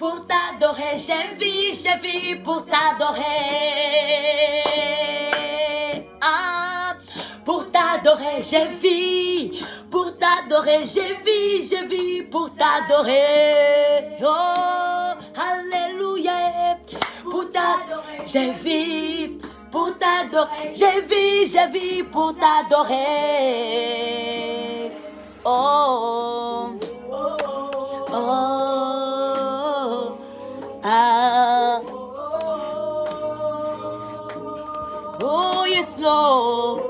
pour t'adorer, je vis pour t'adorer. Ah, pour t'adorer, je vis pour t'adorer, je vis pour t'adorer. Oh, alléluia, pour t'adorer, je vis pour t'adorer, je vis pour t'adorer. Oh, oh, ah, oh, yes, Lord.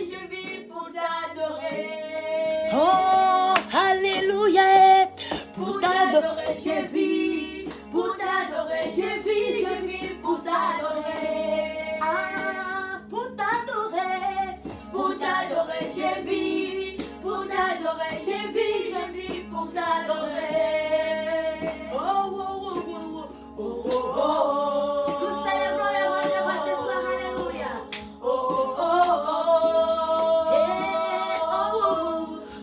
Je vis pour t'adorer. Oh, alléluia, pour t'adorer, je vis, pour t'adorer, je vis pour t'adorer. Ah, pour t'adorer, je vis, pour t'adorer, je vis pour t'adorer. Oh, oh, oh, oh, oh, oh, oh, oh. Nous célébrons le roi des rois ce soir, alléluia. Oh, oh,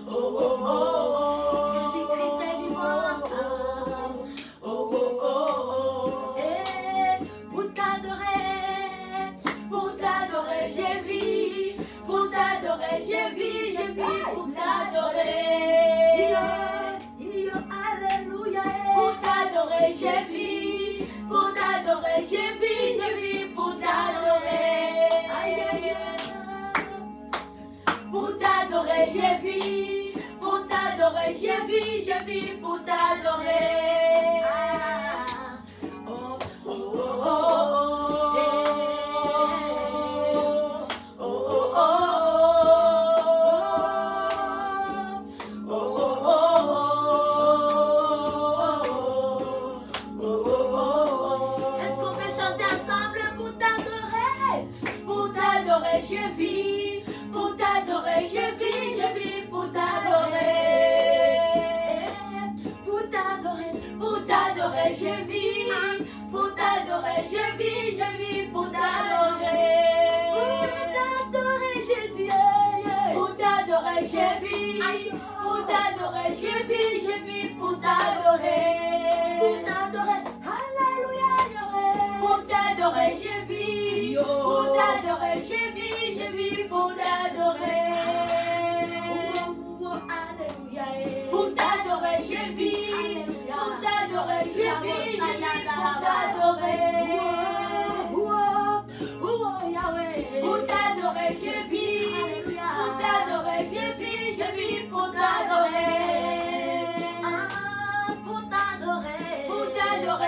oh, oh. Jésus-Christ est vivant. Oh, oh, oh, oh. Pour t'adorer, je vis. Pour t'adorer, je vis pour t'adorer. Alléluia. Pour t'adorer, je vis. Pour t'adorer, je vis pour t'adorer. Aïe, aïe, aïe. Pour t'adorer, je vis. Pour t'adorer, je vis pour t'adorer. Ah, oh, oh, oh, oh, oh, oh, oh. Est-ce qu'on peut chanter ensemble pour t'adorer? Pour t'adorer, je vis. Pour t'adorer, je vis pour t'adorer. Pour t'adorer, je vis. Pour t'adorer, je vis pour t'adorer. Pour t'adorer, Jésus. Pour t'adorer, je vis. Pour t'adorer, je vis pour t'adorer. Pour t'adorer, alléluia. Pour t'adorer, je vis. Pour t'adorer, je vis pour t'adorer. Alléluia. Pour t'adorer, je vis. Pour t'adorer, je vis pour t'adorer.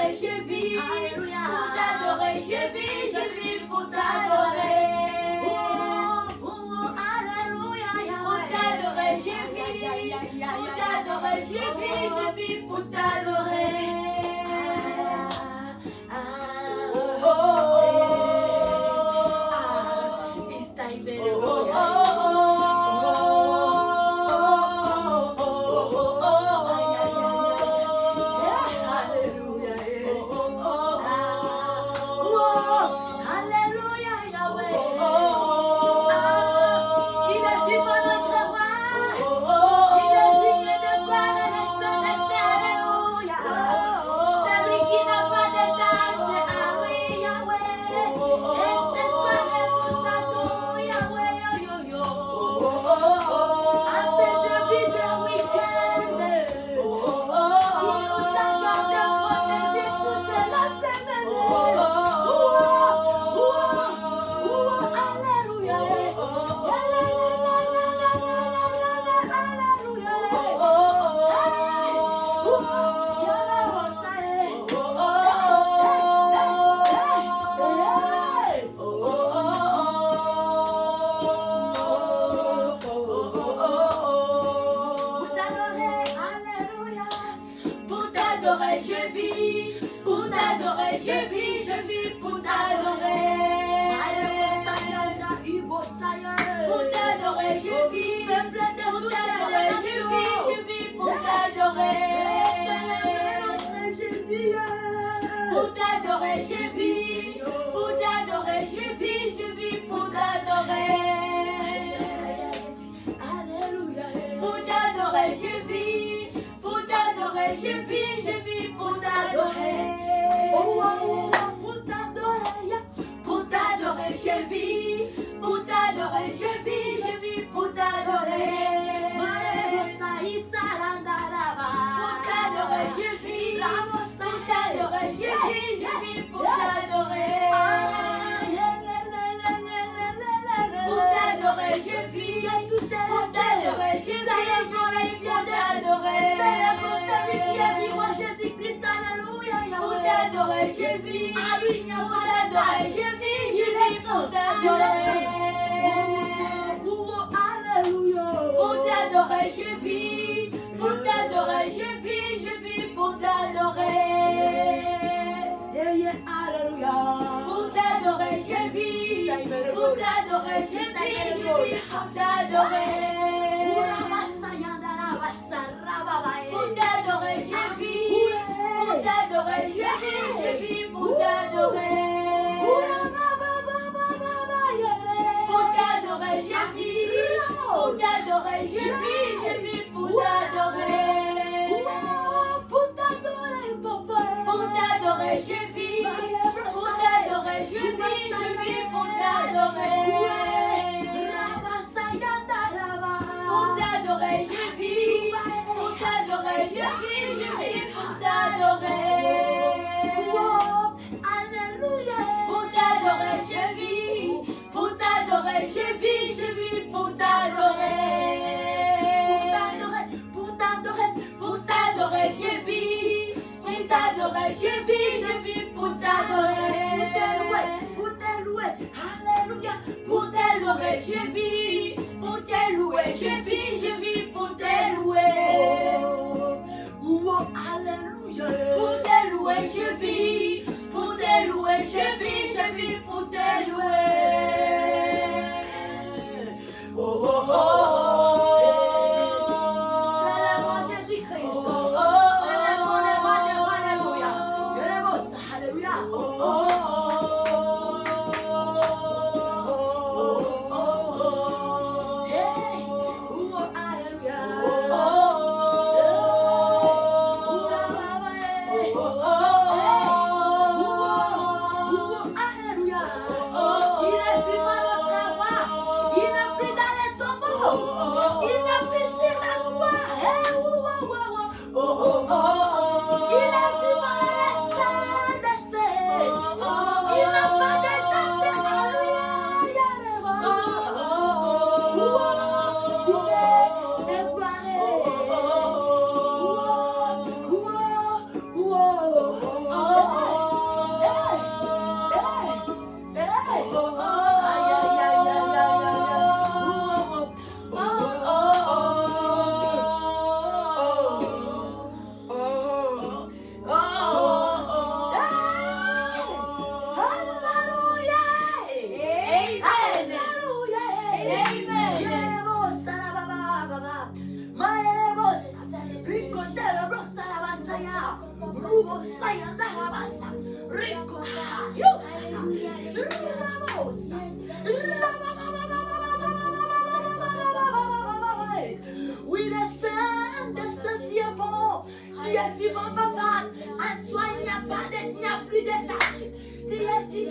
t'adorer, je vis. Alléluia. Pour t'adorer, je vis pour t'adorer. Alléluia. Pour t'adorer, je vis. Pour t'adorer, je vis pour t'adorer. Pour t'adorer, je vis. Pour t'adorer, je vis pour t'adorer. Alléluia. Pour t'adorer, je vis. Pour t'adorer, je vis pour t'adorer. Pour t'adorer, pour t'adorer, je vis. Pour t'adorer, je vis pour t'adorer. Pour t'adorer, je vis. Pour t'adorer, je vis pour t'adorer. Pour t'adorer, je vis. Pour t'adorer, je vis pour t'adorer. Celui qui a vivre Jésus-Christ, alléluia. Pour t'adorer, je vis. Pour t'adorer, je vis pour t'adorer. Alléluia. Pour t'adorer, je vis. Pour t'adorer, je vis pour t'adorer. Alléluia. Pour t'adorer, je vis. Pour t'adorer, je vis pour t'adorer. Pour t'adorer, je vis. Pour t'adorer, je vis pour t'adorer. Pour t'adorer, je vis. Pour t'adorer, je vis pour t'adorer. Pour t'adorer, papa. Pour t'adorer, je vis. Pour t'adorer, je vis pour t'adorer. Pour t'adorer, je vis. Pour t'adorer, je vis pour t'adorer. Alléluia. Pour t'adorer, je vis. Pour t'adorer, je vis pour t'adorer. Pour t'adorer, je vis. Pour t'adorer, je vis pour t'adorer. Pour t'alouer, alléluia. Pour t'alouer, je vis. Pour t'alouer, je vis pour t'alouer. Alléluia. Pour t'alouer, je vis. Pour t'alouer, je vis pour t'alouer.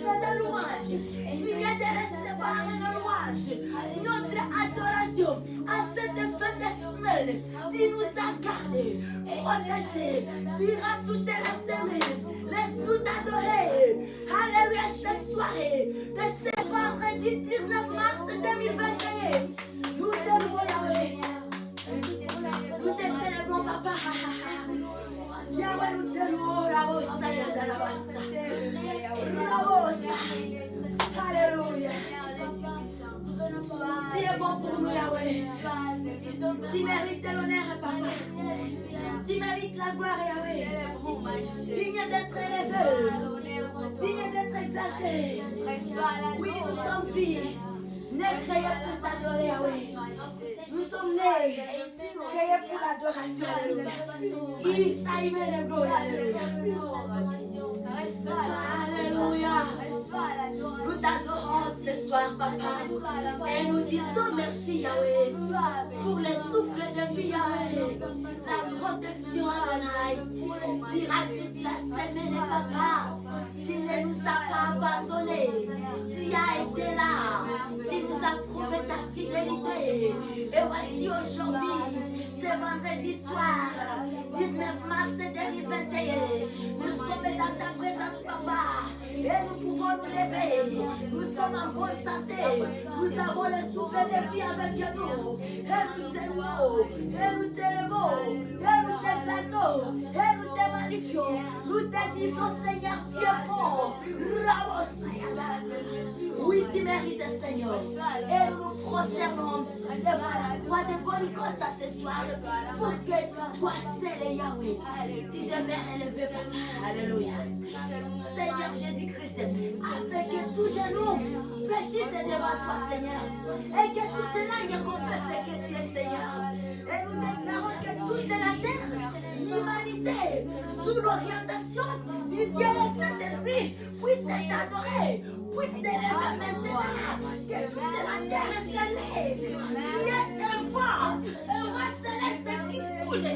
de louange, digne de recevoir nos louanges, notre adoration à cette fin de semaine. Tu nous as gardés, protégés, durant toute la semaine. Laisse-nous t'adorer. Alléluia, cette soirée de ce vendredi 19 mars 2021. Nous te louons, Yahweh. Nous te célébrons, Papa. Yahweh, nous te louons, Rabosa, Yadarabasa. Rabosa. Alléluia. Tu es bon pour nous, Yahweh. Tu mérites l'honneur, Papa. Tu mérites la gloire, Yahweh. Digne d'être élevé. Digne d'être exalté. Oui, nous sommes filles. Nés créés pour t'adorer, Yahweh. Nous sommes nés créés pour l'adoration, Alléluia. Il t'a aimé le gloire, Alléluia. Nous t'adorons ce soir, Papa. Et nous disons merci, Yahweh, pour les souffles de vie, Yahweh. La protection, Adonai. Dira toute la semaine, Papa. Tu ne nous as pas abandonnés. Tu as été là. Tu nous as prouvé ta fidélité. Et voici aujourd'hui, c'est vendredi soir, 19 mars 2021. Nous sommes dans ta présence, Papa. Et nous pouvons nous lever. Nous sommes en bonne santé. Nous avons le souffle de vie avec nous. Et nous t'aimons. Et nous t'élevons. Et nous t'exaltons. Et nous te magnifions. Nous te disons, Seigneur, tu es bon. Oui, tu mérites, Seigneur. Et nous nous prosternons devant la croix de Golgotha ce soir pour que toi seul, Yahweh, tu demeures élevé, Papa. Alléluia. Seigneur Jésus-Christ, afin que tout genou fléchisse devant toi, Seigneur, et que toute langue confesse que tu es Seigneur. Et nous déclarons que toute la terre, l'humanité, sous l'orientation du Dieu le Saint-Esprit, puisse t'adorer, puisse t'élever maintenant, que toute la terre se lève, qu'il y ait un vent céleste qui coule,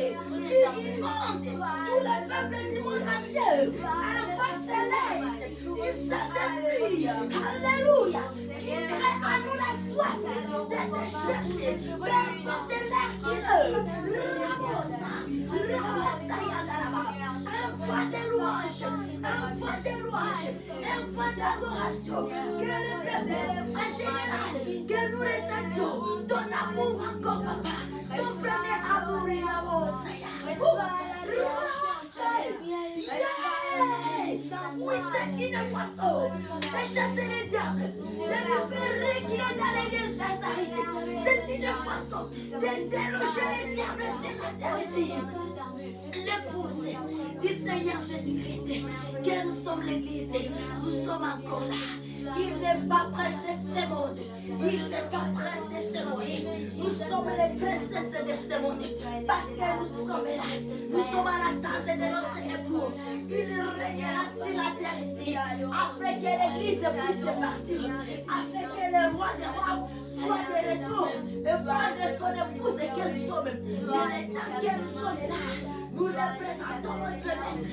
qui inonde tout le peuple du monde entier, un vent céleste du Saint-Esprit, alléluia, qui crée à nous la soif de te chercher, peu importe l'air qu'il est, un vent de louange, un vent de louange, un vent d'adoration, que le peuple en général, que nous ressentons ton amour encore, Papa, ton premier amour, oui, c'est une façon de chasser les diables, de nous faire réguler dans l'église d'Azarite. C'est une façon de déloger les diables sur la terre ici. L'épouse du Seigneur Jésus-Christ, que nous sommes l'église, nous sommes encore là. Il n'est pas près de ce monde. Il n'est pas près de ce monde. Nous sommes les princesses de ce monde. Parce que nous sommes là. Nous sommes à l'attente de notre époux. Il régnera sur la terre ici. Après que l'église puisse partir. Afin que le roi des rois soit de retour. Et prendre son épouse que nous sommes. Mais le temps que nous sommes là, nous représentons notre maître.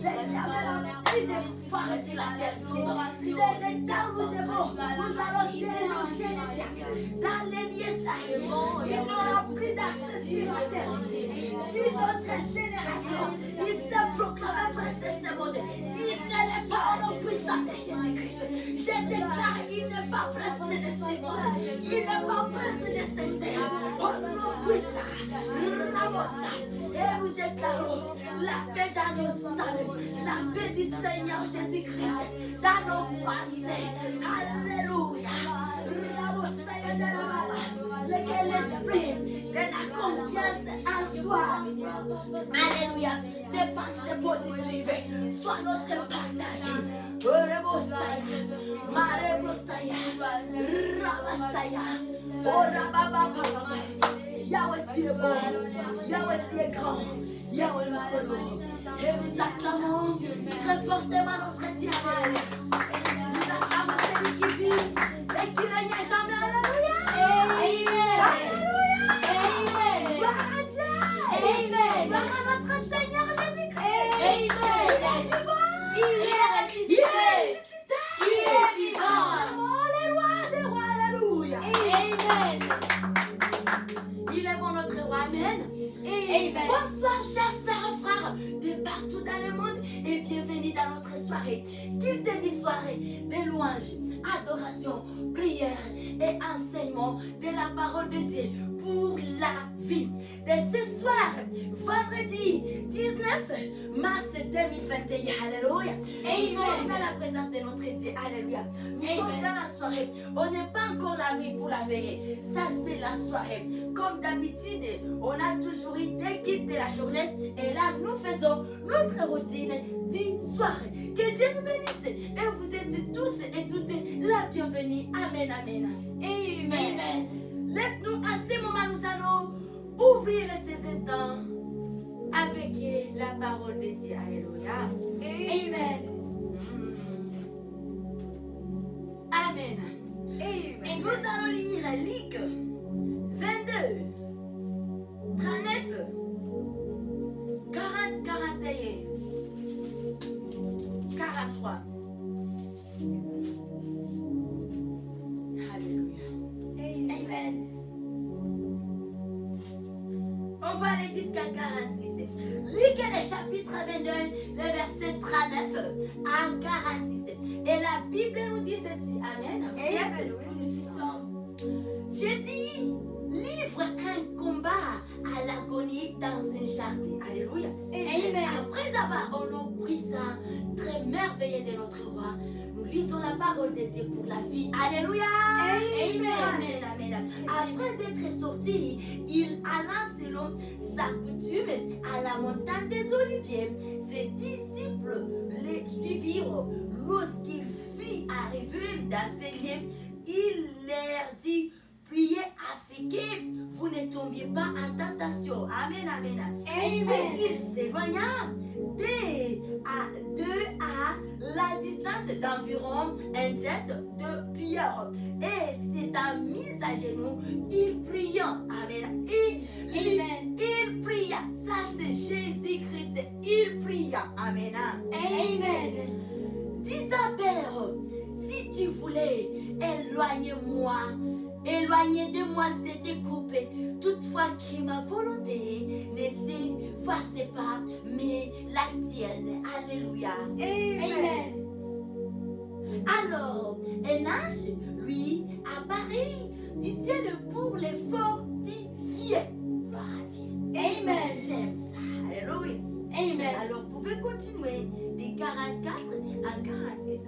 Le diable a pris des forces sur la terre. C'est le temps où nous devons. Nous allons déloger les diables dans les lieux sacrés. Il n'aura plus d'accès sur la terre ici. Si notre génération, il se proclame prince de ce monde, il n'est pas au nom puissant de Jésus-Christ. Je déclare, il n'est pas prince de ce monde. Il n'est pas prince de cette terre. Au nom puissant, Rabosa. Et nous déclarons la paix dans nos âmes, la paix du Seigneur Jésus-Christ dans nos pensées. Alléluia. Que l'esprit de la confiance en soi, alléluia, des pensées positives soit notre partage. Orebosaya, Marebosaya, Rabasaya, Orabababa. Yahweh, tu es bon, Yahweh, tu es grand, Yahweh, nous t'aimons. Et nous acclamons très fortement notre Dieu. Nous acclamons celui qui vit et qui règne à jamais. Alléluia. Alléluia. Amen. Gloire à Dieu. Amen. Gloire à notre Seigneur Jésus-Christ. Amen. Il est vivant. Il est ressuscité. dans notre soirée. Qu'il te dise soirée de louanges, adoration, prière et enseignement de la parole de Dieu pour la vie. De ce soir, vendredi 19 mars 2021, alléluia. Nous sommes dans la présence de notre Dieu, alléluia. Nous sommes dans la soirée. On n'est pas encore la nuit pour la veiller. Ça, c'est la soirée. Comme d'habitude, on a toujours eu des guides de la journée. Et là, nous faisons notre routine du soir. Que Dieu nous bénisse. Et vous êtes tous et toutes la bienvenue. Amen, amen. Amen. Laisse-nous à ce moment, nous allons ouvrir ces instants avec la parole de Dieu. Alléluia. Amen. Amen. Et nous allons lire Luc 22, 39, 40, 41, 43. Alléluia. Amen. On va aller jusqu'à 46. Luc le chapitre 22, le verset 39 à 46. Et la Bible nous dit ceci. Amen. Jésus livre un combat à l'agonie dans un jardin. Alléluia. Amen. Après avoir honoré ça, très merveilleux de notre roi, nous lisons la parole de Dieu pour la vie. Alléluia. Amen. Amen. Après d'être sorti, il alla selon sa coutume à la montagne des Oliviers. Ses disciples les suivirent. Lorsqu'il fut arrivé dans ces lieux, il leur dit: priez afin que vous ne tombiez pas en tentation. Amen, amen. Amen. Et il s'éloigna à la distance d'environ un jet de pierre. Et s'étant mis à genoux, il pria. Amen. Il pria. Ça, c'est Jésus-Christ. Il pria. Amen. Amen. Disant, Père, si tu voulais, éloigne de moi cette coupe. Toutefois que ma volonté ne s'efface pas, mais la tienne. Alléluia. Amen. Alors, un ange lui apparaît du ciel pour les fortifier. Amen. J'aime ça. Alléluia. Amen. Alors, vous pouvez continuer de 44 à 46.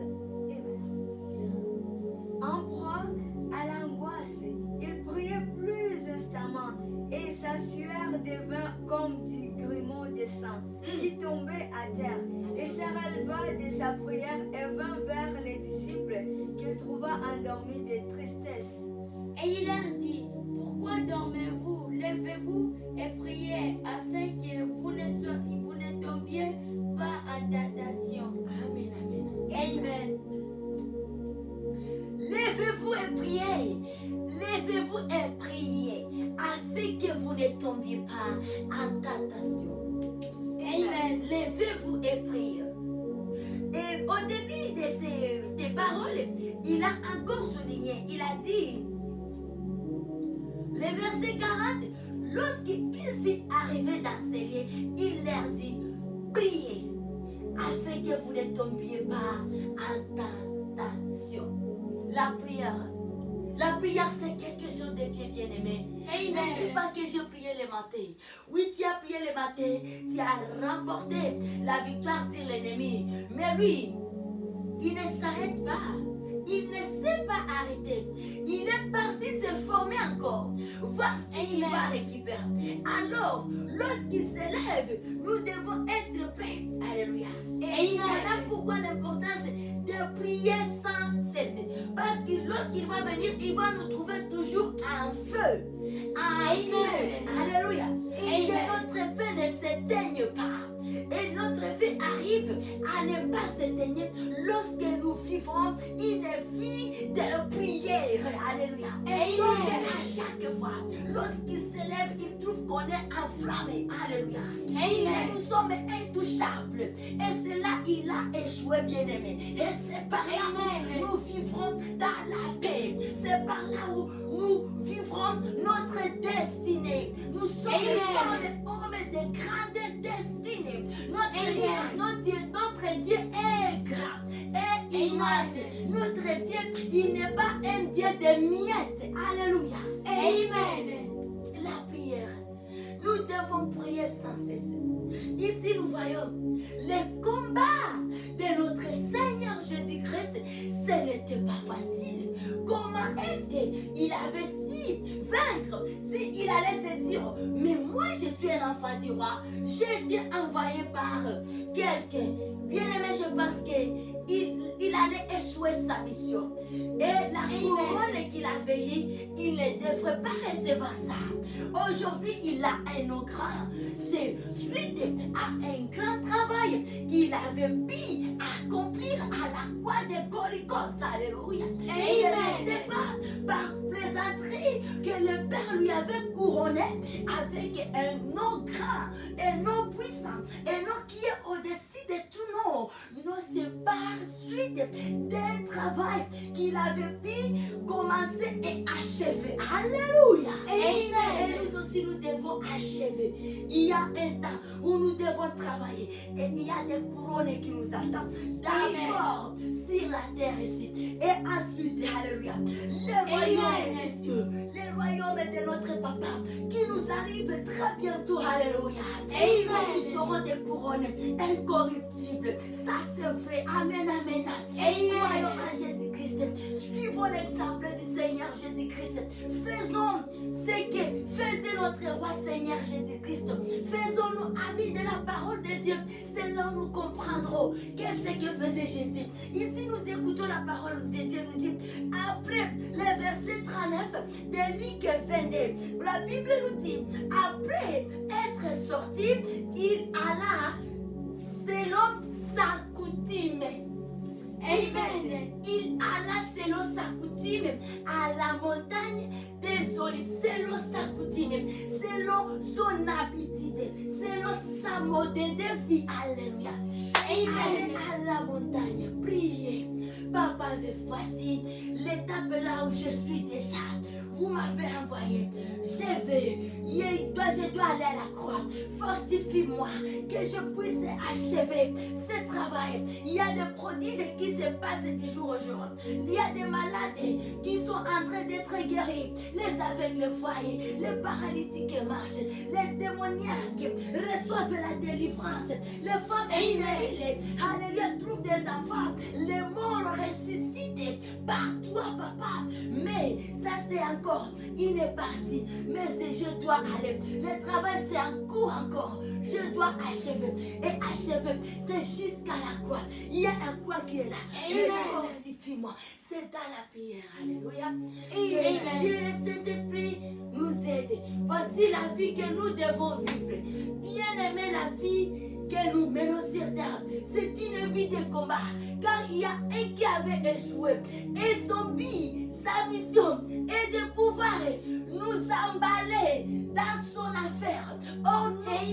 En proie à l'angoisse, il priait plus instamment et sa sueur devint comme du grumeau de sang qui tombait à terre. Il se releva de sa prière et vint vers les disciples qu'il trouva endormis de tristesse. Et il leur dit: pourquoi dormez-vous? Levez-vous et priez afin que vous ne tombiez pas en tentation. Amen, amen. Amen. Levez-vous et priez. Levez-vous et priez afin que vous ne tombiez pas en tentation. Amen. Levez-vous et priez. Et au début de ces paroles, il a encore souligné, il a dit, le verset 40, lorsqu'il fut arrivé dans ces lieux, il leur dit: priez afin que vous ne tombiez pas en tentation. La prière, c'est quelque chose de bien aimé. Ne dis pas que j'ai prié le matin. Oui, tu as prié le matin, tu as remporté la victoire sur l'ennemi. Mais lui, il ne s'arrête pas. Il ne s'est pas arrêté. Il est parti se former encore. Voir s'il va récupérer. Alors, lorsqu'il se lève, nous devons être prêts. Alléluia. Et voilà pourquoi l'importance de prier sans cesser. Parce que lorsqu'il va venir, il va nous trouver toujours en feu. En feu. Alléluia. Et que notre feu ne s'éteigne pas. Et notre feu arrive à ne pas s'éteindre lorsque nous vivrons une vie de prière. Alléluia. Et donc à chaque fois, lorsqu'il se lève, il trouve qu'on est enflammé. Alléluia. Et nous sommes intouchables. Et c'est là il a échoué, bien-aimé. Et c'est par là où nous vivrons dans la paix. C'est par là où nous vivrons notre destinée. Nous sommes femmes et hommes de grande destinée. Notre Notre Dieu est grand et immense. Notre Dieu, il n'est pas un Dieu de miettes. Alléluia. Amen. La prière. Nous devons prier sans cesse. Ici, nous voyons les combats de notre Seigneur Jésus-Christ. Ce n'était pas facile. Comment est-ce qu'il avait si vaincre s'il allait se dire, mais moi je suis un enfant du roi, j'ai été envoyé par quelqu'un. Bien aimé, je pense qu'il allait échouer sa mission. Et la couronne qu'il avait eue, il ne devrait pas recevoir ça. Aujourd'hui, il a un nom grand. C'est suite à un grand travail qu'il avait pu accomplir à la croix de Golgotha. Alléluia. Ce n'était pas par plaisanterie que le Père lui avait couronné avec un nom grand, un nom puissant, un nom qui est au-dessus de tout nom. Non, c'est par suite d'un travail qu'il avait pu commencer et achever. Alléluia. Amen. Et nous aussi, nous devons achever. Il y a un temps où nous devons travailler. Et il y a des couronnes qui nous attendent. D'abord sur la terre ici. Et ensuite, alléluia, les royaumes des cieux, les royaumes de notre papa qui nous arrivent très bientôt. Alléluia. Nous aurons des couronnes incorruptibles. Ça c'est vrai. Amen, amen. Croyons en Jésus-Christ. Suivons l'exemple du Seigneur Jésus-Christ. Faisons ce que faisait notre roi Seigneur Jésus-Christ. Faisons-nous amis de la parole de Dieu. C'est là où nous comprendrons qu'est-ce que faisait Jésus. Ici, nous écoutons la parole de Dieu. Nous dit, après le verset 39 de Luc 22, la Bible nous dit, après être sorti, il alla selon sa coutume. Amen. Il alla selon sa coutume à la montagne des Olives, selon sa coutume, selon son habitude, selon sa mode de vie. Alléluia. Allez à la montagne, priez. Papa, voici l'étape là où je suis déjà. Vous m'avez envoyé. Je dois aller à la croix. Fortifie-moi, que je puisse achever ce travail. Il y a des prodiges qui se passent du jour au jour. Il y a des malades qui sont en train d'être guéris. Les aveugles voient, les paralytiques marchent, les démoniaques reçoivent la délivrance. Les femmes stérile, alléluia, trouvent des enfants. Les morts ressuscitent par toi, papa. Mais ça c'est encore une partie. Mais je dois aller. Le travail c'est en cours encore. Je dois achever. Et achever, c'est jusqu'à la croix. Il y a la croix qui est là. Et fortifie-moi. C'est dans la prière. Alléluia. Que Dieu le Saint-Esprit nous aide. Voici la vie que nous devons vivre. Bien aimer la vie que nous menons sur terre. C'est une vie de combat. Car il y a un qui avait échoué. Et son but, sa mission est de pouvoir nous emballer dans son affaire. On n'est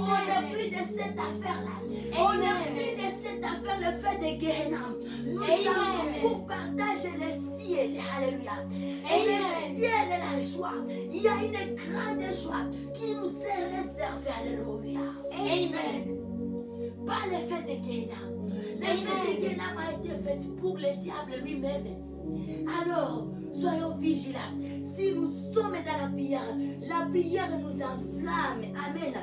plus de cette affaire-là. On n'est plus de cette affaire, le fait de Gehenna. Nous avons pour partager le ciel. Alléluia. Le ciel et la joie. Il y a une grande joie qui nous est réservée. Alléluia. Amen. Pas l'effet de Gehenna. L'effet de Gehenna a été fait pour le diable lui-même. Alors, soyons vigilants. Si nous sommes dans la prière nous enflamme. Amen.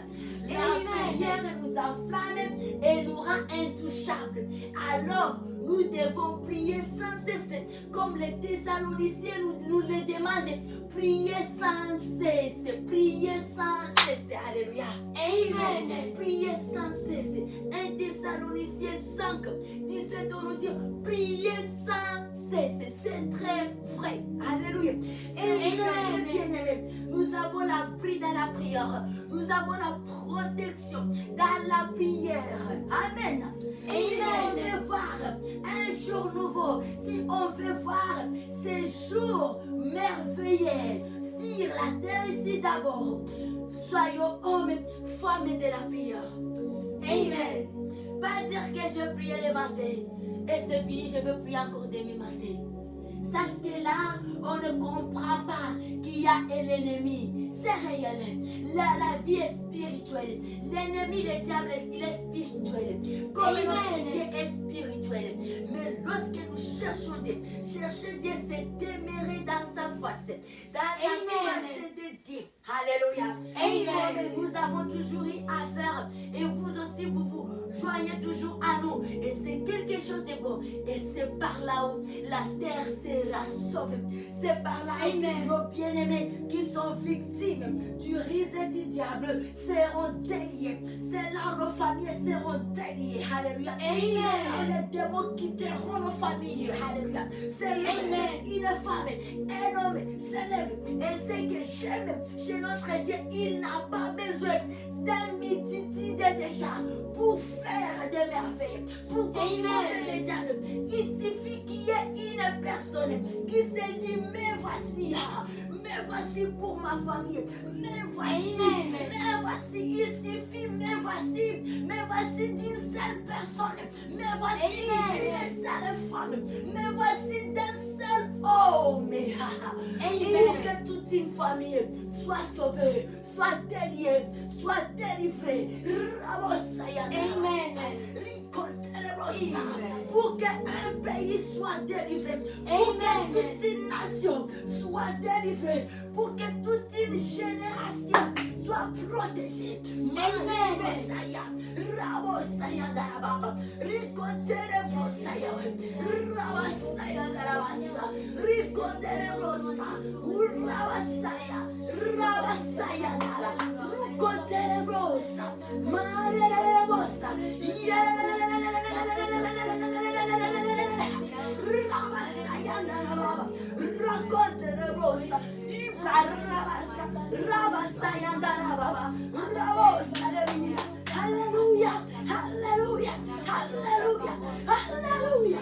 La prière nous enflamme et nous rend intouchables. Alors, nous devons prier sans cesse. Comme les Thessaloniciens nous le demandent. Priez sans cesse. Priez sans cesse. Alléluia. Amen. Priez sans cesse. 1 Thessaloniciens 5, 17, on nous dit priez sans cesse. C'est très vrai. Alléluia. Et bien-aimés, nous avons l'abri dans la prière. Nous avons la protection dans la prière. Amen. Si on veut voir un jour nouveau, si on veut voir ces jours merveilleux sur la terre ici d'abord, soyons hommes, femmes de la prière. Amen. Pas dire que je priais le matin et c'est fini, je veux prier encore demain matin. Sache que là, on ne comprend pas qu'il y a l'ennemi. c'est réel. La vie est spirituelle. L'ennemi, le diable, il est spirituel. Comme Dieu est spirituel. Mais lorsque nous cherchons Dieu, chercher Dieu, c'est demeurer dans sa face. Dans la face de Dieu. Alléluia. Amen. Nous avons toujours eu affaire. Et vous aussi, vous vous joignez toujours à nous. Et c'est quelque chose de bon. Et c'est par là où la terre sera sauvée. C'est par là où nos bien-aimés qui sont victimes du risque du diable seront déliés. C'est là où nos familles seront déliées. Alléluia. C'est là où les démons quitteront nos familles. Alléluia. C'est là où une femme, un homme s'élève. Et c'est que j'aime chez notre Dieu, il n'a pas besoin d'un multitude de gens pour faire des merveilles, pour confronter le diable. Il suffit qu'il y ait une personne qui se dit, mais voici pour ma famille, mais voici, il suffit, mais voici d'une seule personne, mais voici d'une seule femme, mais voici d'un seul homme, pour que toute une famille soit sauvée, soit déliée, soit délivrée. Pour qu'un pays soit délivré, pour que toute une nation soit délivrée, pour que toute une génération soit protégée. Alléluia, alléluia, alléluia, alléluia, alléluia.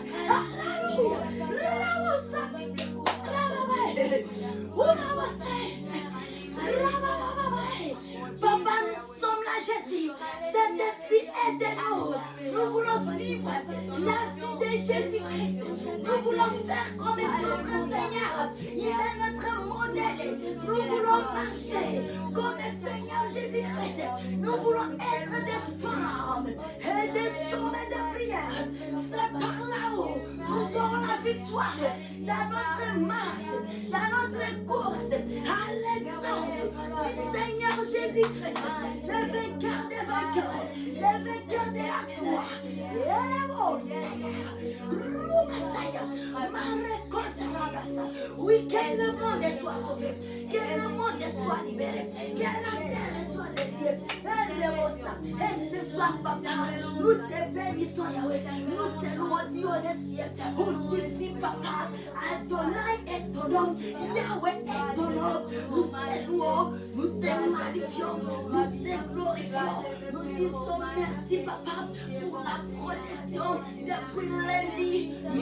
Papa, nous sommes là, Jésus. Cet esprit est en nous. Nous voulons vivre la vie de Jésus-Christ. Nous voulons faire comme notre Seigneur. Il est notre modèle. Nous voulons marcher comme le Seigneur Jésus-Christ. Nous voulons être des femmes et des hommes de prière. C'est par là-haut nous aurons la victoire dans notre marche, dans notre course. À l'exemple du Seigneur Jésus-Christ, le vainqueur des vainqueurs, le vainqueur de la croix. Oui, que le monde soit sauvé, que le monde soit libéré, que la terre soit dédiée. Et ce soir, papa, nous te bénissons, Yahweh, nous te louons, Dieu des cieux. Où tu vis, papa, Adonai est ton nom, Yahweh est ton nom. Nous te louons, nous te magnifions, nous te glorifions. Nous disons merci, papa, pour la protection depuis lundi,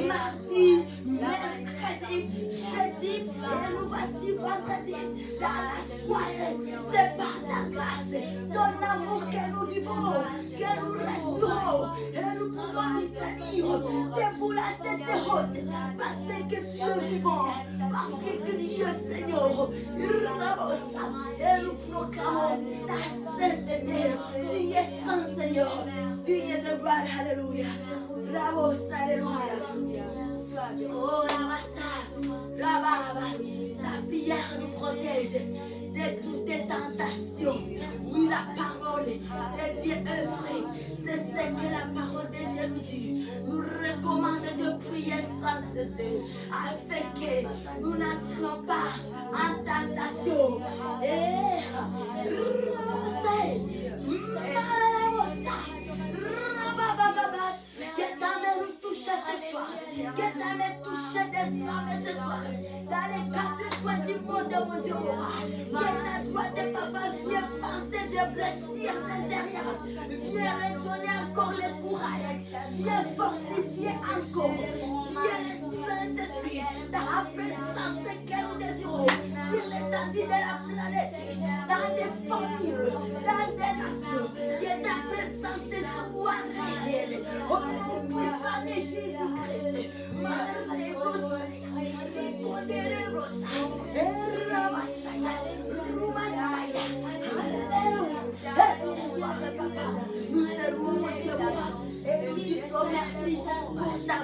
mardi, mercredi, jeudi, et nous voici vendredi. Dans la soirée, c'est par ta grâce, ton amour que nous vivons, que nous respirons, et nous pouvons nous tenir debout la tête haute, parce que tu es vivant, parce que tu es Seigneur. Et nous proclamons ta sainteté. Tu es saint, Seigneur. Tu es de gloire. Alléluia. Bravo, alléluia. Oh, la prière nous protège de toutes les tentations. Oui, la parole de Dieu est vraie. C'est ce que la parole de Dieu nous dit. Nous recommande de prier sans cesser, afin que nous n'entrions pas en tentation. Que ta main nous touche ce soir. Que ta main touche des âmes ce soir. Dans les quatre coins du monde, mon Dieu, mon roi. Que ta joie de papa vienne penser de blessures intérieures. Viens redonner encore le courage. Viens fortifier encore. Viens le Saint-Esprit. Ta présence que nous désirons sur l'étendue de la planète. Dans des familles, dans des nations. Que ta présence soit réelle. Au nom puissant de Jésus-Christ. Marie-Rosa.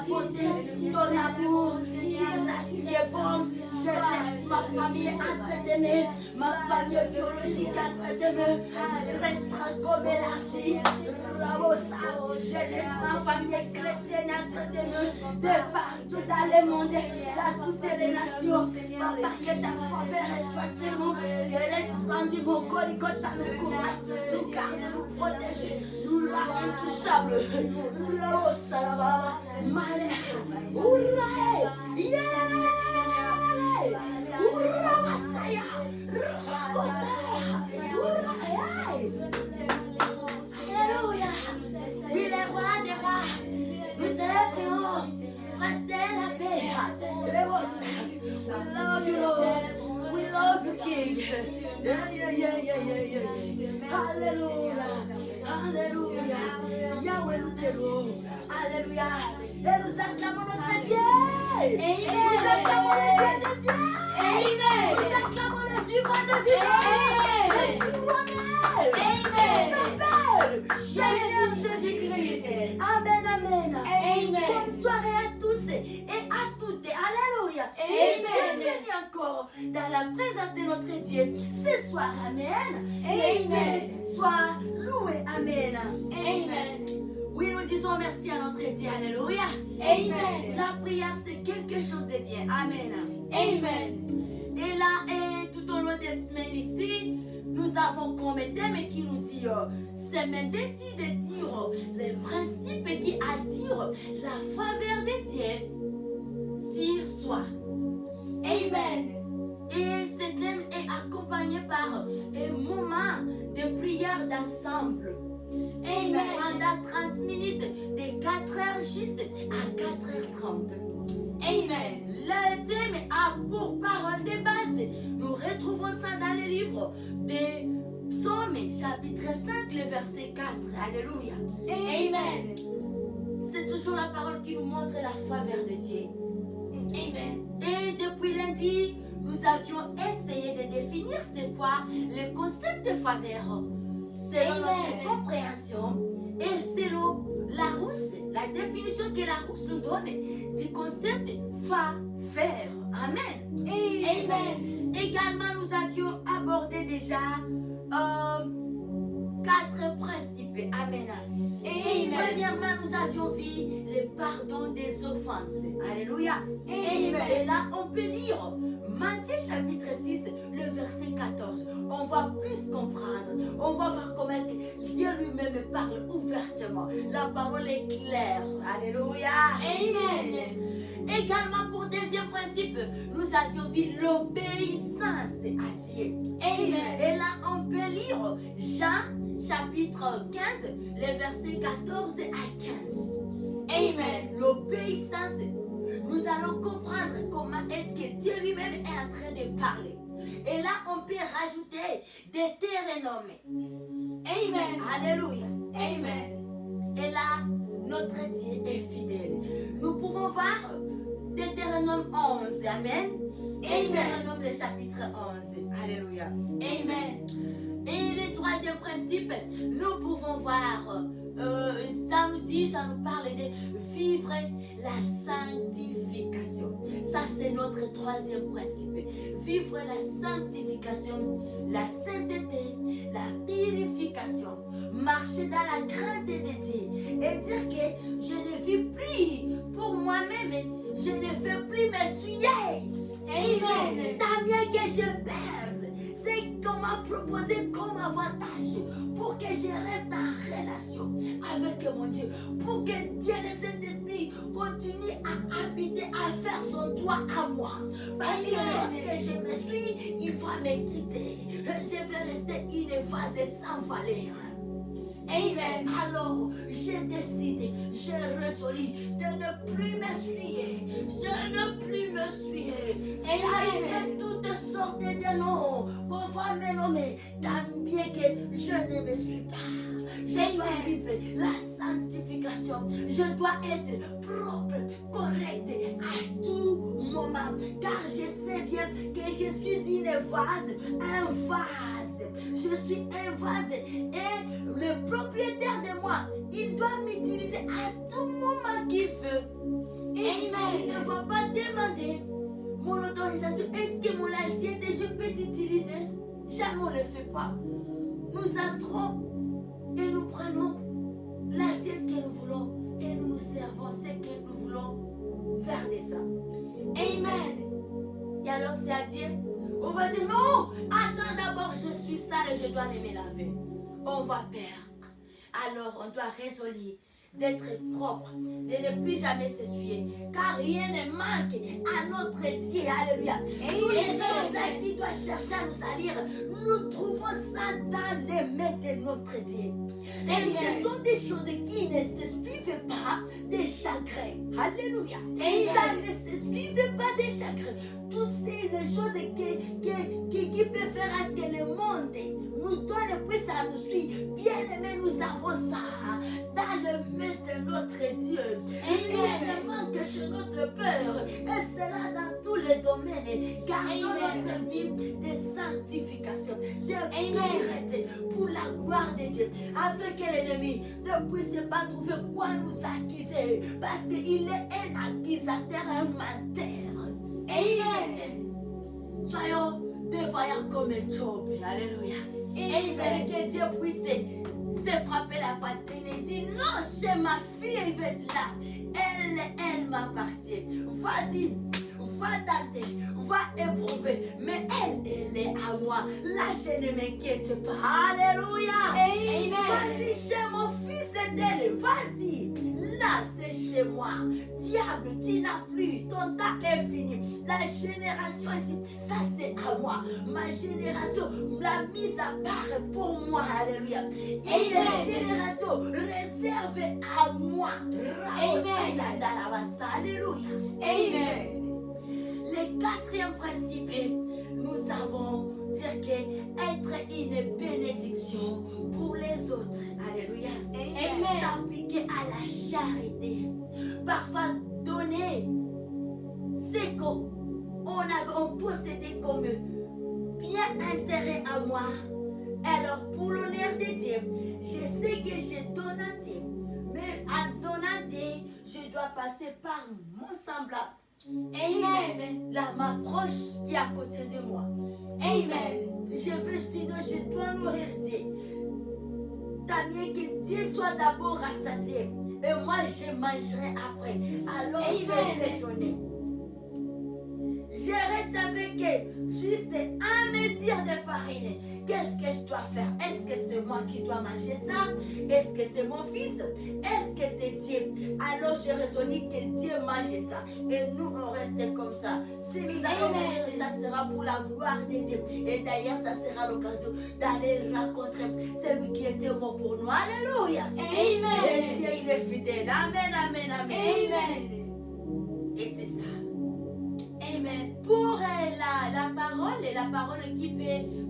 bonté, ton amour. Jesus, tu es bon. Je laisse ma famille entre tes mains, ma famille biologique entre tes mains. Je resterai comme élargie. Je laisse ma famille chrétienne entre tes mains, de partout dans le monde, dans toutes les nations. Papa, que ta faveur soit sur nous, que les sangs du bon Golgotha nous couvrent, nous garde, nous protège, nous rendent intouchables. Alléluia. Oui, les rois des rois, nous te prions. Restez la paix. We love you, Lord. We love you, King. Yeah. Alléluia. Alléluia. Yahweh, nous te louons. Alléluia. Et nous acclamons notre Dieu. Amen. Nous acclamons le Dieu de Dieu. Amen. Nous acclamons le vivant de vivant. Amen. Seigneur Jésus-Christ. Amen, amen. Amen. Bonne soirée à tous et à toutes. Alléluia. Amen. Bienvenue encore dans la présence de notre Dieu ce soir. Amen. Amen. Sois loué. Amen. Amen. Oui, nous disons merci à notre Dieu. Alléluia. Amen. La prière, c'est quelque chose de bien. Amen. Amen. Et là, et tout au long des semaines ici, nous avons comme thème qui nous dit semaine d'étude sur les principes qui attirent la faveur de Dieu sur soi. Amen. Et ce thème est accompagné par un moment de prière d'ensemble. Amen. Pendant 30 minutes, de 4h juste à 4h30. Amen. Le thème a pour parole de base. Nous retrouvons ça dans le livre de Psaume, chapitre 5, le verset 4. Alléluia. Amen. C'est toujours la parole qui nous montre la faveur de Dieu. Amen. Et depuis lundi, nous avions essayé de définir c'est quoi le concept de faveur. Selon notre compréhension et selon Larousse, la définition que Larousse nous donne du concept de faveur. Amen. Amen. Également, nous avions abordé déjà 4 principes. Amen. Et premièrement, nous avions vu le pardon des offenses. Alléluia. Amen. Et là, on peut lire Matthieu chapitre 6, le verset 14. On va plus comprendre. On va voir comment est-ce que Dieu lui-même parle ouvertement. La parole est claire. Alléluia. Amen. Également, pour deuxième principe, nous avions vu l'obéissance à Dieu. Amen. Et là, on peut lire Jean chapitre 15, les versets 14 à 15. Amen. L'obéissance. Nous allons comprendre comment est-ce que Dieu lui-même est en train de parler. Et là, on peut rajouter Deutéronome. Amen. Alléluia. Amen. Et là, notre Dieu est fidèle. Nous pouvons voir Deutéronome 11. Amen. Deutéronome le chapitre 11. Alléluia. Amen. Et le troisième principe, nous pouvons voir, ça nous parle de vivre la sanctification. Ça, c'est notre troisième principe. Vivre la sanctification, la sainteté, la purification. Marcher dans la crainte de Dieu et dire que je ne vis plus pour moi-même, je ne veux plus m'essuyer. Amen. Tant mieux que je perde. C'est qu'on m'a proposé comme avantage pour que je reste en relation avec mon Dieu, pour que Dieu le Saint-Esprit continue à habiter, à faire son droit à moi. Parce que lorsque je me suis, il va me quitter. Je vais rester une vase sans valeur. Amen. Alors, je décide, je résolu de ne plus m'essuyer, de ne plus m'essuyer. J'arrive toutes sortes de noms qu'on va me nommer, tant bien que je ne me suis pas. Je dois vivre la sanctification. Je dois être propre, correct à tout moment. Car je sais bien que je suis une vase, un vase. Je suis un vase et le propriétaire de moi, il doit m'utiliser à tout moment qu'il veut. dois pas demander mon autorisation. Est-ce que mon assiette, je peux t'utiliser? Jamais on ne le fait pas. Nous entrons et nous prenons l'assiette que nous voulons et nous nous servons ce que nous voulons faire de ça. Amen. Et alors c'est à dire, on va dire non, attends d'abord, je suis sale et je dois aller me laver. On va perdre. Alors on doit résoudre d'être propre, de ne plus jamais s'essuyer, car rien ne manque à notre Dieu. Alléluia. Toutes les choses là qui doivent chercher à nous salir, nous trouvons ça dans les mains de notre Dieu. Et ce sont des choses qui ne se suivent pas des chagrins. Alléluia. Ça ne se suivent pas des chagrins. Toutes ces choses qui peuvent faire à ce que le monde nous donne, puis ça nous suit. Bien aimé, nous avons ça dans le mains de notre Dieu. Évidemment que chez notre Père, et cela dans tous les domaines, gardons notre vie de sanctification, de pureté pour la gloire de Dieu, afin que l'ennemi ne puisse pas trouver quoi nous accuser, parce qu'il est un accusateur, un menteur. Amen. Soyons dévoyants comme Job. Alléluia. Amen. Que Dieu puisse se frapper la poitrine et dire non, chez ma fille, elle va être là. Elle m'appartient. Vas-y, va tenter, va éprouver. Mais elle est à moi. Là, je ne m'inquiète pas. Alléluia. Amen. Vas-y chez mon fils et d'elle. Vas-y. Là, c'est chez moi. Diable, tu n'as plus. Ton temps est fini. La génération ici, ça c'est à moi. Ma génération l'a mise à part pour moi. Alléluia. Et la génération réservée à moi. Alléluia. Amen. Le quatrième principe, nous avons dire qu'être une bénédiction pour les autres. Alléluia. Amen. S'appliquer à la charité. Parfois donner ce qu'on possédait comme bien intérêt à moi. Alors pour l'honneur de Dieu, je sais que je donne à Dieu. Mais en donnant à Dieu, je dois passer par mon semblable. Amen. Là, ma proche qui est à côté de moi. Amen. Je dois nourrir Dieu. Tant mieux que Dieu soit d'abord rassasié. Et moi, je mangerai après. Alors, je vais donner. Je reste avec juste un mesure de farine. Qu'est-ce que je dois faire? Est-ce que c'est moi qui dois manger ça? Est-ce que c'est mon fils? Est-ce que c'est Dieu? Alors je raisonne que Dieu mange ça. Et nous, on reste comme ça. Si nous allons mourir, ça sera pour la gloire de Dieu. Et d'ailleurs, ça sera l'occasion d'aller rencontrer celui qui était mort pour nous. Alléluia. Amen. Et Dieu, il est fidèle. Amen, amen, amen. Amen. Et c'est ça. Amen. Pour la parole qui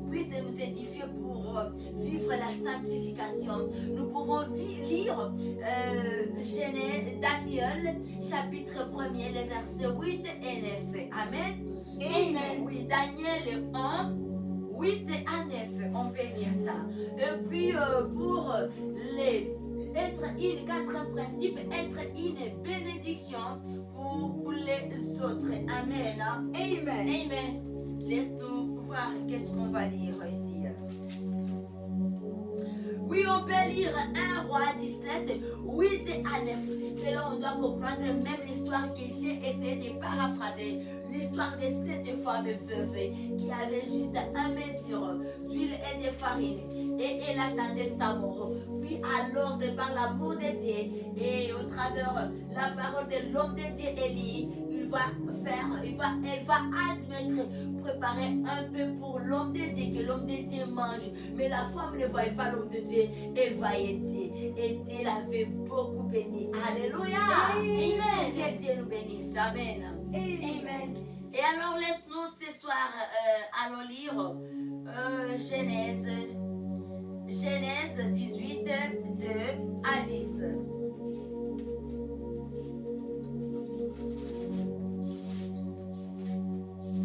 puisse nous édifier pour vivre la sanctification, nous pouvons lire Daniel, chapitre 1er, les versets 8 et 9. Amen. Amen. Oui, Daniel 1, 8 à 9, on peut lire ça. Et puis pour quatre principes, être une bénédiction pour les autres. Amen. Amen. Amen. Laisse-nous voir qu'est-ce qu'on va lire ici. Oui, on peut lire 1 Roi 17, 8 à 9. C'est là on doit comprendre même l'histoire que j'ai essayé de paraphraser. L'histoire de cette femme veuve qui avait juste un mesure d'huile et de farine. Et elle attendait sa mort. Puis alors, de par l'amour de Dieu et au travers la parole de l'homme de Dieu, Élie, elle va admettre, préparer un peu pour l'homme de Dieu, que l'homme de Dieu mange. Mais la femme ne voyait pas l'homme de Dieu, elle voyait Dieu. Et Dieu l'avait beaucoup béni. Alléluia. Amen. Que Dieu nous bénisse. Amen. Amen. Et alors, laisse-nous ce soir, allons lire Genèse 18, 2 à 10.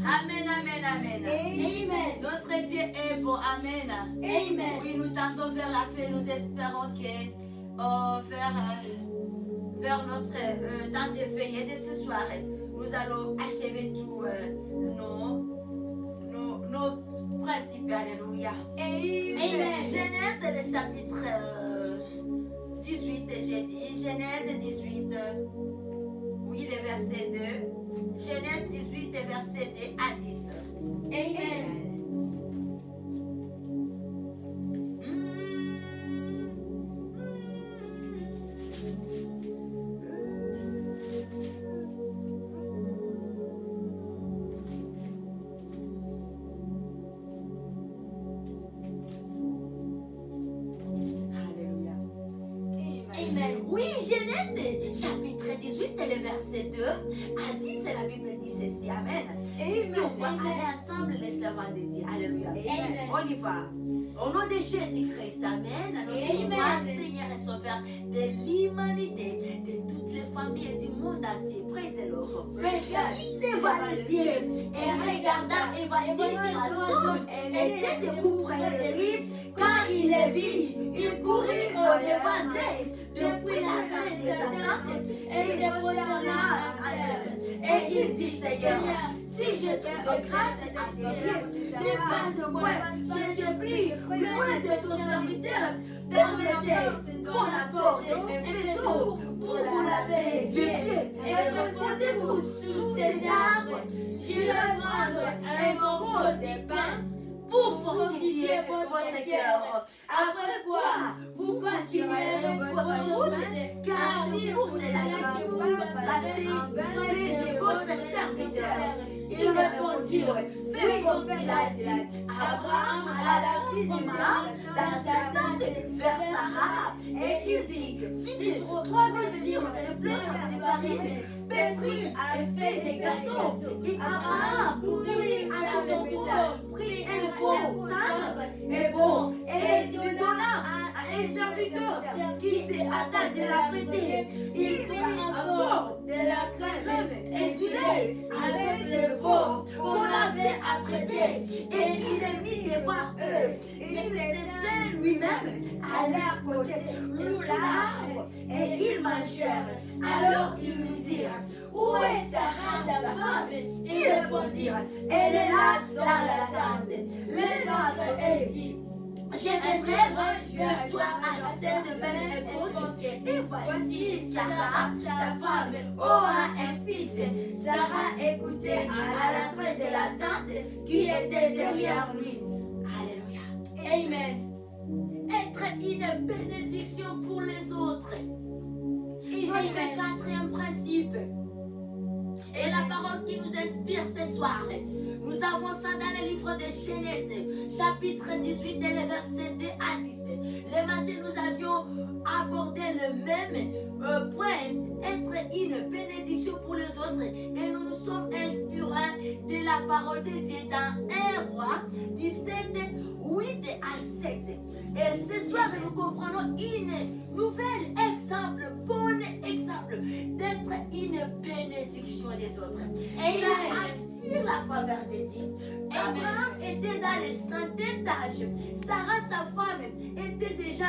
Amen, amen, amen. Amen. Notre Dieu est bon. Amen. Amen. Oui, nous tendons vers la fin. Nous espérons que vers notre temps de veillée de ce soir, nous allons achever tous nos principes. Alléluia. Amen. Genèse, le chapitre 18, j'ai dit. Genèse 18, oui, le verset 2. Genèse 18, verset 2 à 10. Amen. Alléluia. Amen. Oui, Genèse, chapitre 18, le verset 2 à 10, la Bible dit ceci. Amen. Et ici, on va aller ensemble, les servants de Dieu. Alléluia. Amen. On y va. Au nom de Jésus-Christ, Amen. Amen. Seigneur et Sauveur de l'humanité, de toutes les familles du monde entier. Praise the Lord. Il leva les yeux et regarda et voici un homme était debout près de lui. Quand il le vit, il courut au-devant d'eux depuis l'entrée de sa tente et le prosternera à terre. Et il dit, Seigneur, si je trouve grâce à tes yeux, ne passe point, je te prie, loin de ton serviteur, permettez qu'on apporte un peu d'eau pour vous laver les pieds et reposez-vous sous cet arbre. J'irai prendre un morceau de pain pour fortifier votre cœur. Après quoi, vous continuerez votre route, car si pour cela que vous passez près de votre serviteur. Ils répondirent, fais comme il a dit. Abraham alla la vie du mât dans sa tente vers Sarah, et il dit, fit 3 mesures de fleurs de farine, pétrit et fait des gâteaux. Et Abraham courut à son tour, prit un faux tendre et bon, et le donna à un serviteur qui s'est hâta de la prêter. Il prit encore de la crème et du lait avec le veau qu'on avait apprêté, et il les mit devant eux. Il s'était lui-même à leur côté sous l'arbre, et ils mangèrent. Alors ils lui dirent, où est Sarah, ta femme? Ils répondirent, elle est là dans la tente. Les autres dit, je viendrai vers toi à cette même époque, et voici Sarah, ta femme, aura un fils. Sarah écoutait à l'entrée de la tente qui était derrière lui. Alléluia. Amen. Être une bénédiction pour les autres. Notre quatrième principe. Et la parole qui nous inspire ce soir, nous avons ça dans le livre de Genèse, chapitre 18, et le verset 2 à 10. Le matin, nous avions abordé le même point, être une bénédiction pour les autres. Et nous nous sommes inspirés de la parole de Dieu dans 1 Roi 17, 8 à 16. Et ce soir, nous comprenons une nouvelle exemple, bon exemple, d'être une bénédiction des autres. Et ça attire la faveur de Dieu. Abraham était dans les centaines d'âge. Sarah, sa femme, était déjà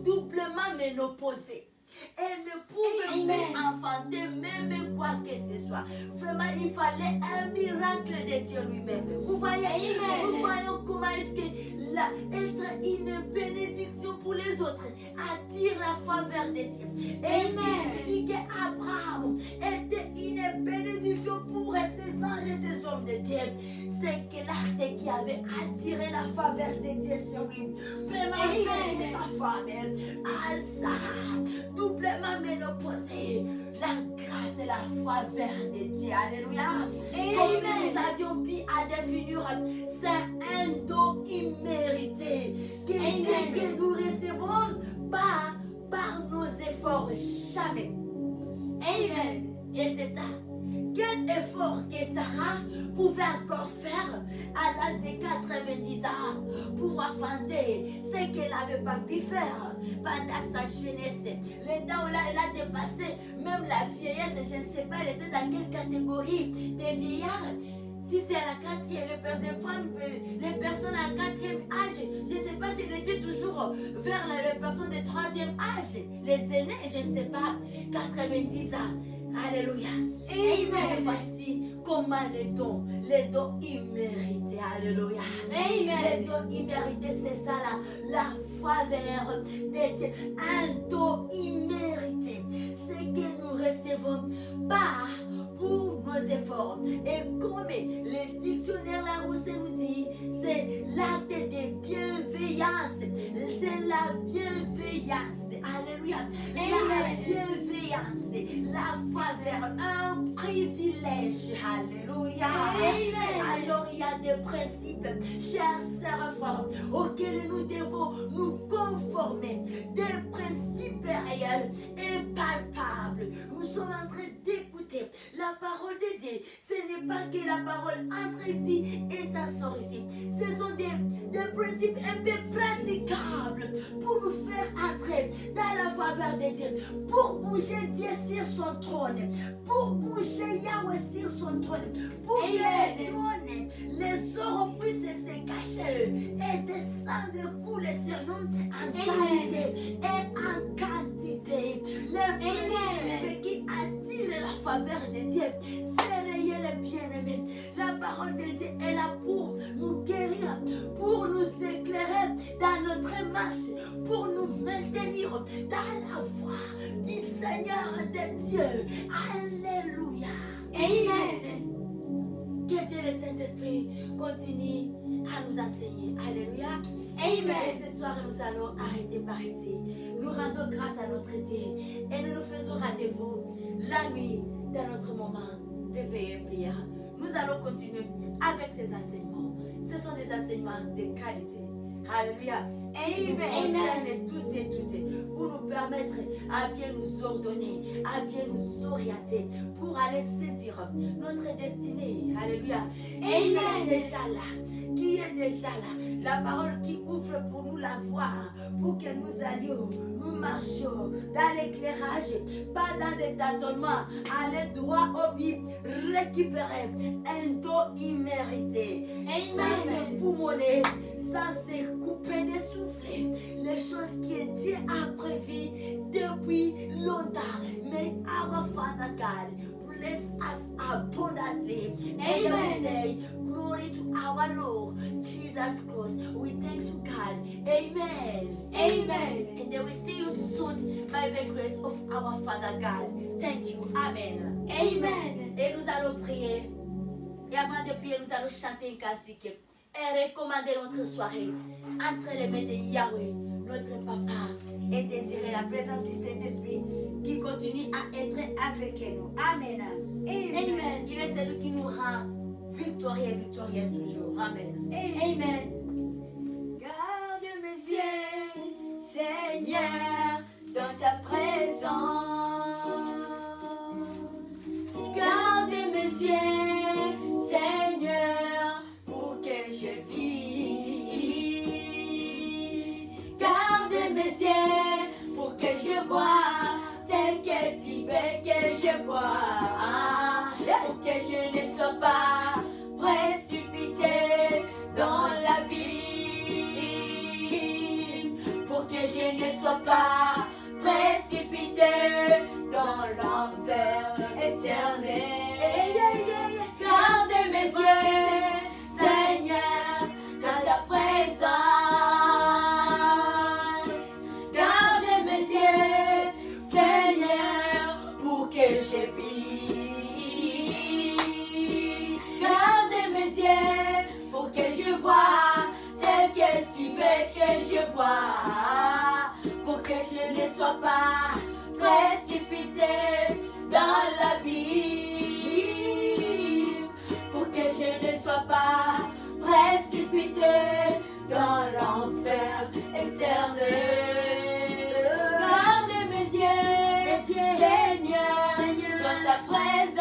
doublement ménopausée. Elle ne pouvait plus enfanter même quoi que ce soit. Vraiment, il fallait un miracle de Dieu lui-même. Vous voyez, nous voyons comment est-ce que être une bénédiction pour les autres attire la faveur de Dieu. Et il dit qu'Abraham était une bénédiction pour ses anges et ses hommes de Dieu. C'est que l'acte qui avait attiré la faveur de Dieu sur lui. Vraiment, sa femme, Sarah, doublement ménopausée. La grâce et la faveur de Dieu. Alléluia. Comme nous avions pu à définir, c'est un don immérité que nous recevons pas par nos efforts. Jamais. Amen. Et c'est ça. Quel effort que Sarah pouvait encore faire à l'âge de 90 ans pour enfanter ce qu'elle n'avait pas pu faire pendant sa jeunesse. Le temps où elle a dépassé même la vieillesse, je ne sais pas, elle était dans quelle catégorie des vieillards. Si c'est à la 4e, les personnes à 4e âge, je ne sais pas s'il était toujours vers les personnes de 3e âge, les aînés, je ne sais pas, 90 ans. Alléluia. Amen. Et voici comment les dons immérités. Alléluia. Amen. Les dons immérités, c'est ça la faveur de Dieu. Un don immérité. Ce que nous recevons pas pour nos efforts. Et comme le dictionnaire Larousse nous dit, c'est l'acte de bienveillance. C'est la bienveillance. Alléluia. La bienveillance, la faveur, un privilège. Alléluia. Amen. Alors il y a des principes, chers sœurs et frères, auxquels nous devons nous conformer. Des principes réels et palpables. Nous sommes en train d'écouter la parole de Dieu. Ce n'est pas que la parole entre ici et ça sort ici. Ce sont des principes un peu praticables pour nous faire entrer dans la faveur de Dieu. Pour bouger Dieu sur son trône. Pour bouger Yahweh sur son trône. Pour que le trône, les oreilles puissent se cacher et descendre, couler sur nous en qualité et en quantité. Le principe qui attire la faveur de Dieu, c'est réel et bien-aimé. La parole de Dieu est là pour nous guérir, pour nous éclairer dans notre marche, pour nous maintenir dans la voie du Seigneur de Dieu. Alléluia. Amen. Que Dieu le Saint-Esprit continue à nous enseigner. Alléluia. Amen. Et ce soir, nous allons arrêter par ici. Nous rendons grâce à notre Dieu et nous nous faisons rendez-vous la nuit dans notre moment de veille et prière. Nous allons continuer avec ces enseignements. Ce sont des enseignements de qualité. Alléluia. Et il concerne tous et toutes pour nous permettre à bien nous ordonner, à bien nous orienter, pour aller saisir notre destinée. Alléluia. Et il est déjà là. Qui est déjà là. La parole qui ouvre pour nous la voie, pour que nous allions, nous marchions dans l'éclairage, pas dans les tâtonnements, aller droit au but, récupérer un don immérité. Sans se poumonner, sans se couper de souffler, les choses que Dieu a prévues depuis longtemps. Mais our Father God, bless us abundantly. Amen. Say, glory to our Lord Jesus Christ. We thank you, God. Amen. Amen. And then we see you soon by the grace of our Father God. Thank you. Amen. Amen. Et nous allons prier. Et avant de prier, nous allons chanter un cantique et recommander notre soirée entre les mains de Yahweh, notre Papa, et désirer la présence du Saint-Esprit qui continue à être avec nous. Amen. Amen. Il est celui qui nous rend victorieux et victorieuse toujours. Amen. Amen. Garde mes yeux, Seigneur, dans ta présence. Garde mes yeux, Seigneur, pour que je vive. Garde mes yeux pour que je vois tel que tu veux que je vois. Pour que je ne sois pas précipité dans l'abîme. Pour que je ne sois pas précipité dans l'enfer éternel. Garde mes yeux, Seigneur, dans ta présence. Garde mes yeux, Seigneur, pour que je vive. Garde mes yeux pour que je vois tel que tu veux que je vois. Pour que je ne sois pas précipité dans l'abîme. Pour que je ne sois pas précipité dans l'enfer éternel. Garde mes yeux, Seigneur, dans ta présence.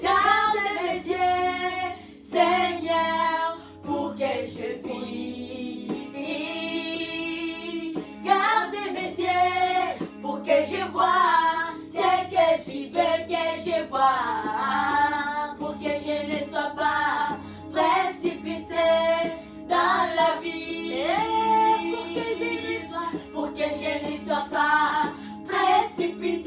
Garde mes yeux, Seigneur, pour que je vive. Garde mes yeux pour que je vois tel que tu veux que je vois. Pour que je ne sois pas précipité dans la vie. Pour que je ne sois pas précipité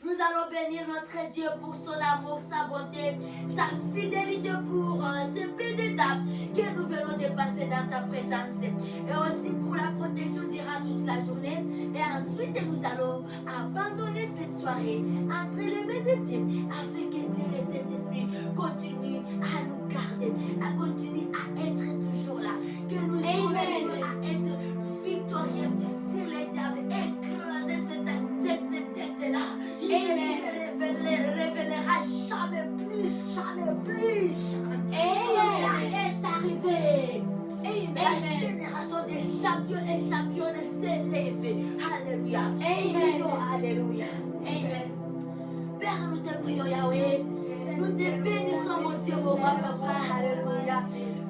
Nous allons bénir notre Dieu pour son amour, sa bonté, sa fidélité pour ces petites étapes que nous venons de passer dans sa présence. Et aussi pour la protection d'Ira toute la journée. Et ensuite, nous allons abandonner cette soirée entre les mains de Dieu afin que Dieu et Saint-Esprit continuent à nous garder, à continuer à être toujours là. Que nous continuons à être victorieux sur les diables, écraser cette tête-là. Il ne révélera jamais plus, jamais plus. Cela est arrivé. La génération des champions et championnes s'est levée. Alléluia. Amen. Alléluia. Amen. Père, nous te prions, Yahweh. Nous te bénissons, mon Dieu, mon roi, papa. Alléluia.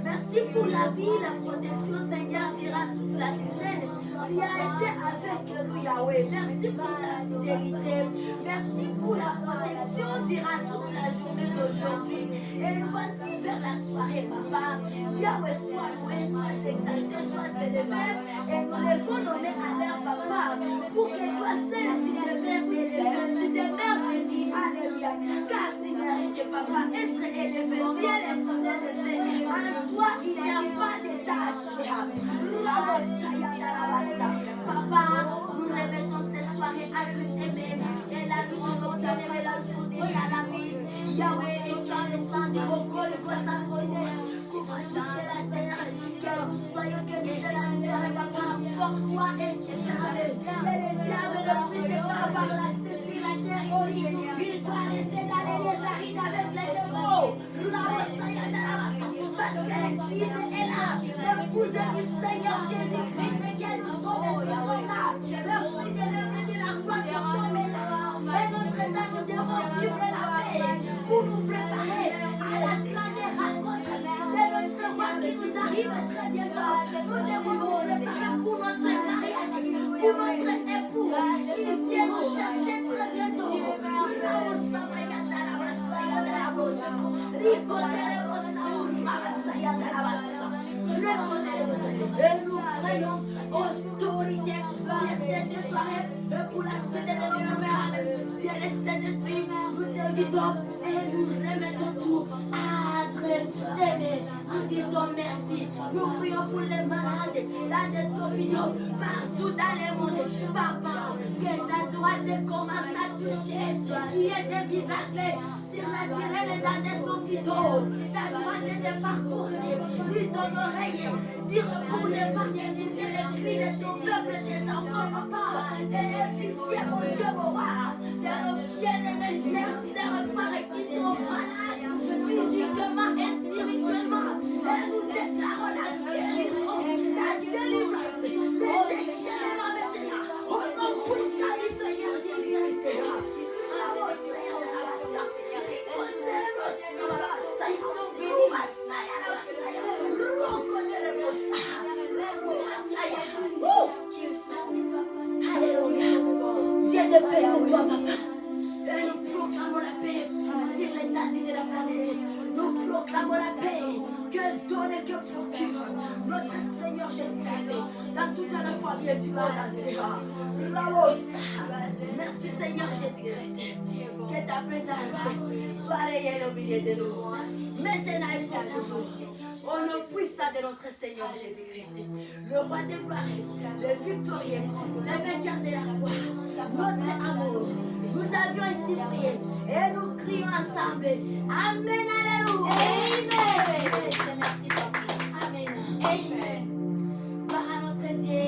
Merci pour la vie, la protection, Seigneur, dira toute la semaine. Tu as été avec nous, Yahweh. Merci pour la fidélité. Merci pour la protection, dira toute la journée d'aujourd'hui. Et nous voici vers la soirée, papa. Yahweh, sois loué, sois exalté, sois élevé. Et nous levons nos mains à l'air, papa, pour que toi seul, tu demeures élevé, tu demeures béni. Alléluia. Car tu mérites, papa, être élevé. Dieu les élevé. En toi, il n'y a pas de tâche. Papa, nous remettons cette soirée à tes mains. Et la nuit, je veux bien aimer la jour déjà la nuit. Yahweh, étend le sang du Boko, le Satan, couvre toute la terre. Que nous soyons guéris de la misère, papa. Force-toi et jamais. Et les diables ne puissent pas avoir l'accès sur la terre ici. Il doit rester dans les arides avec les démons. Parce que l'Église est là, l'épouse du Seigneur Jésus-Christ, et nous sommes là. Le Fils est le de la gloire, nous sommes là. Et notre temps, nous devons vivre la paix pour nous préparer à la grande rencontre de notre roi qui nous arrive très bientôt. Nous devons nous préparer pour notre mariage, pour notre époux qui vient nous chercher très bientôt. Là où nous sommes, regardez la brassaya de la rose. Ricoter les roses. Et nous prenons autorité sur cette soirée pour la suite de notre programme. Dieu le Saint-Esprit, nous t'invitons et nous remettons tout entre tes mains. Nous disons merci. Nous prions pour les malades dans des hôpitaux, partout dans le monde. Papa, que ta droite commence à toucher. Qu'il y ait des miracles sur la terre et dans des hôpitaux. Ta droite de parcourir, ni ton oreille, dire pour les marques, écouter les cris de ton peuple, des enfants, papa. Et pitié, mon Dieu, mon roi. J'ai nos bien-aimés, chers sœurs, frères qui sont malades, physiquement et spirituellement. Et nous déclarons la guérison, la délivrance, le déchaînement maintenant. Au nom puissant du Seigneur Jésus-Christ. Alléluia. Dieu de paix, c'est toi, papa. Et nous proclamons la paix sur l'étendue de la planète. Nous proclamons la paix que donne et que procure notre Seigneur Jésus-Christ dans toute la famille du monde entier. Merci Seigneur Jésus-Christ. Que ta présence soit réelle au milieu de nous. Maintenant et pour toujours. Au nom puissant de notre Seigneur Jésus-Christ, le roi des gloires, le victorieux, le vainqueur de la croix, notre amour. Nous avions ainsi prié et nous crions ensemble. Amen, alléluia. Amen. Merci papa. Amen. Amen. Gloire à notre Dieu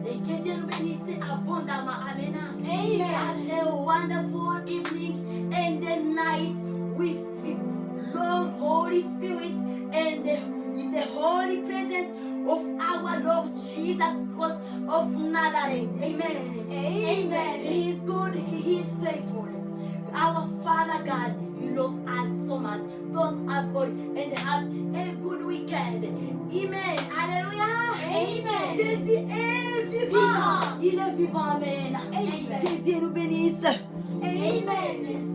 et que Dieu nous bénisse abondamment. Amen. Amen. Have a wonderful evening and the night with the Lord Holy Spirit and with the holy presence of our Lord Jesus Christ of Nazareth. Amen. Amen. He is good, He is faithful. Our Father God, He loves us so much. Don't have God and have a good weekend. Amen. Alléluia. Amen. Jésus est vivant. Il est vivant. Amen. Amen. Que Dieu nous bénisse. Amen.